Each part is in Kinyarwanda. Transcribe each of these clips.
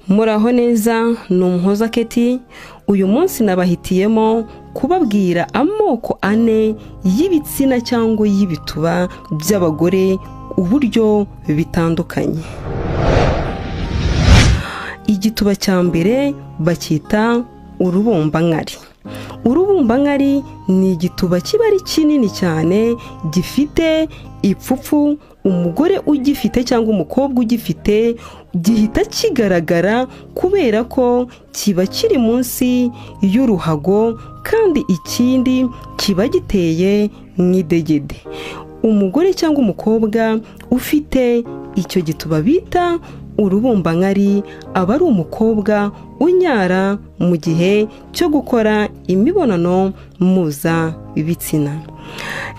Muraho neza n'umuhoza Keti. Uyu munsi nabahitiyemo kubabwira amoko ane y'ibitsina cyangwa y'ibituba by'abagore uburyo bitandukanye. Igituba cya mbere bacyita urubumbankari. Urubumbankari ni igituba kiba ari kinini cyane, gifite ipfupfu. Umugore ugifite cyangwa umukobwa ugifite gihita kigaragara kubera ko kiba kiri munsi y'uruhago, kandi ikindi kiba giteye nk'idegede. Umugore cyangwa umukobwa ufite icyo gituba bita urubumbankari aba ari umukobwa unyara mu gihe cyo gukora imibonano mpuzabitsina.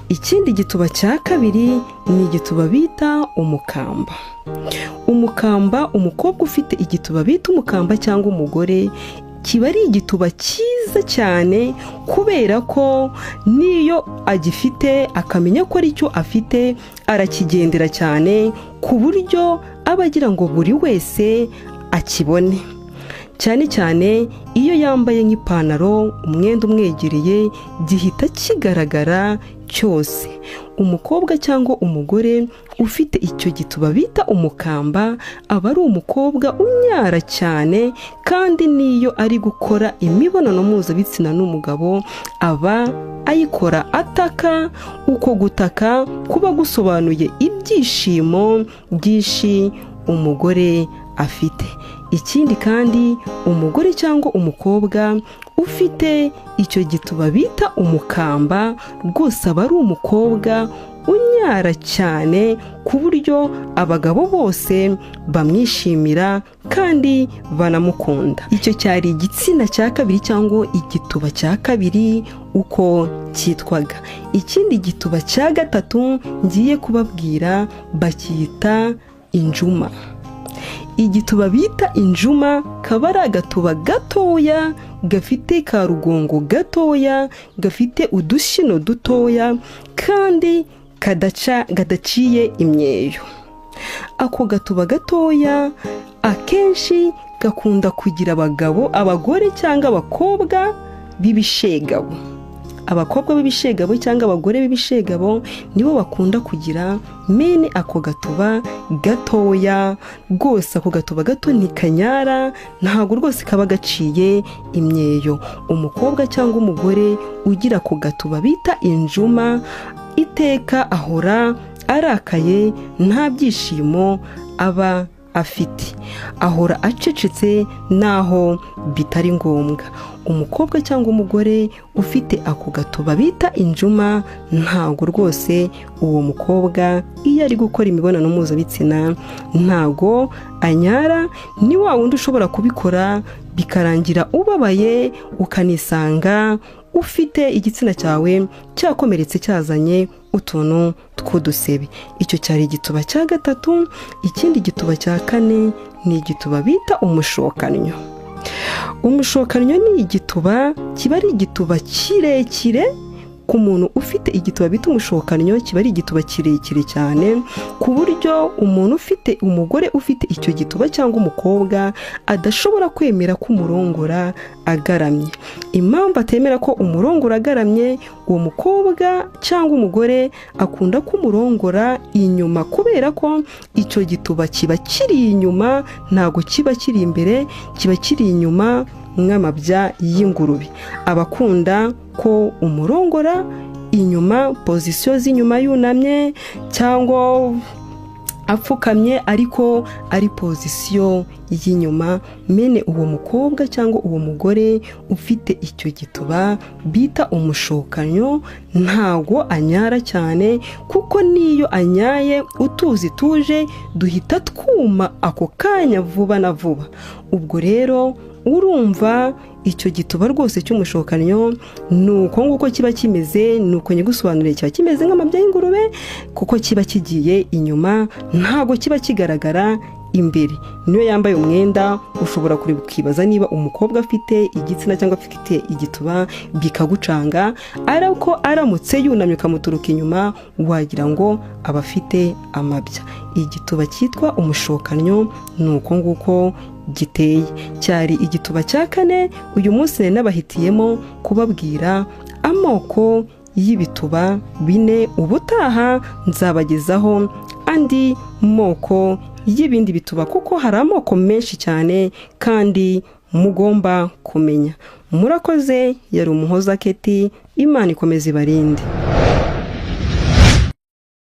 Ikindi gituba cya kabiri ni igituba bita umukamba. Umukamba, umukobwa ufite igituba bita umukamba cyangwa umugore, kiba ari igituba cyiza cyane kubera ko niyo agifite akamenya ko ari cyo afite, arakigendera cyane ku buryo aba agira ngo buri wese akibone. Cyane cyane iyo yambaye nk'ipantaro, umwenda umwegereye, gihita kigaragara cyose. Umukobwa cyangwa umugore ufite icyo gituba bita umukamba aba ari umukobwa unyara cyane, kandi niyo ari gukora imibonano mpuzabitsina n'umugabo aba ayikora ataka. Uko gutaka kuba gusobanuye ibyishimo byinshi umugore afite. Ikindi kandi umugore cyangwa umukobwa ufite icyo gituba bita umukamba rwose aba ari umukobwa unyara cyane ku buryo abagabo bose bamwishimira kandi banamukunda. Icyo cyari igitsina cya kabiri cyangwa igituba cya kabiri uko cyitwaga. Ikindi gituba cya gatatu ngiye kubabwira bacyita injuma. Igituba bita injuma kaba ari agatuba gatoya, gafite ka rugongo gatoya, gafite udushino dutoya, kandi kadaciye imyeyo. Ako gatuba gatoya akenshi gakunda kugira abagore cyangwa abakobwa b'ibishegabo. Abakobwa b'ibishegabo cyangwa abagore b'ibishegabo nibo bakunda kugira mene ako gatuba gatoya. Rwose ako gatuba gato ntikanyara, ntabwo rwose kaba gaciye imyeyo. Umukobwa cyangwa umugore ugira ako gatuba bita injuma iteka ahora arakaye, nta byishimo aba afite, ahora acecetse naho bitari ngombwa. Umukobwa cyangwa umugore ufite ako gatuba bita injuma ntabwo rwose uwo mukobwa iyo ari gukora imibonano mpuzabitsina ntabwo anyara. Ni wa wundi ushobora kubikora bikarangira ubabaye, ukanisanga ufite igitsina cyawe cyakomeretse cyazanye utuntu tw'udusebe. Icyo cyari igituba cya gatatu. Ikindi gituba cya kane ni igituba bita umushokanyo. Umushokanyo ni igituba kiba ari igituba kirekire. Ku muntu ufite igituba bita umushokanyo kiba ari igituba kirekire cyane ku buryo umugore ufite icyo gituba cyangwa umukobwa adashobora kwemera ko umurongora agaramye. Impamvu atemera ko umurongora agaramye, uwo mukobwa cyangwa umugore akunda ko umurongora inyuma, kubera ko icyo gituba kiba kiri inyuma, ntabwo kiba kiri imbere, kiba kiri inyuma nk'amabya y'ingurube. Abakunda ko umurongora inyuma, pozisiyo z'inyuma yunamye cyangwa apfukamye, ariko ari pozisiyo y'inyuma. Mene uwo mukobwa cyangwa uwo mugore ufite icyo gituba bita umushokanyo ntago anyara cyane, kuko niyo anyaye utuzi tuje duhita twuma ako kanya vuba na vuba. Ubwo rero urumva icyo gituba rwose cy'umushokanyo nuko nguko kiba kimeze, nuko nyigusobanuriye kiba kimeze nk'amabya y'ingurube, kuko kiba kigiye inyuma, ntago kiba kigaragara imbere. Niyo yambaye umwenda ushobora kukibaza niba umukobwa afite igitsina cyangwa afite igituba bikagucanga, ariko aramutse yunamye ukamuturuka inyuma wagira ngo aba afite amabya. Igituba cyitwa umushokanyo nuko nguko giteye. Cyari igituba cya kane. Uyu munsi nabahitiyemo kubabwira amoko y'ibituba 4. Ubutaha nzabagezaho andi moko y'ibindi bituba, kuko hari amoko menshi cyane kandi mugomba kumenya. Murakoze. Yari Umuhoza Keti. Imana ikomeze ibarinde.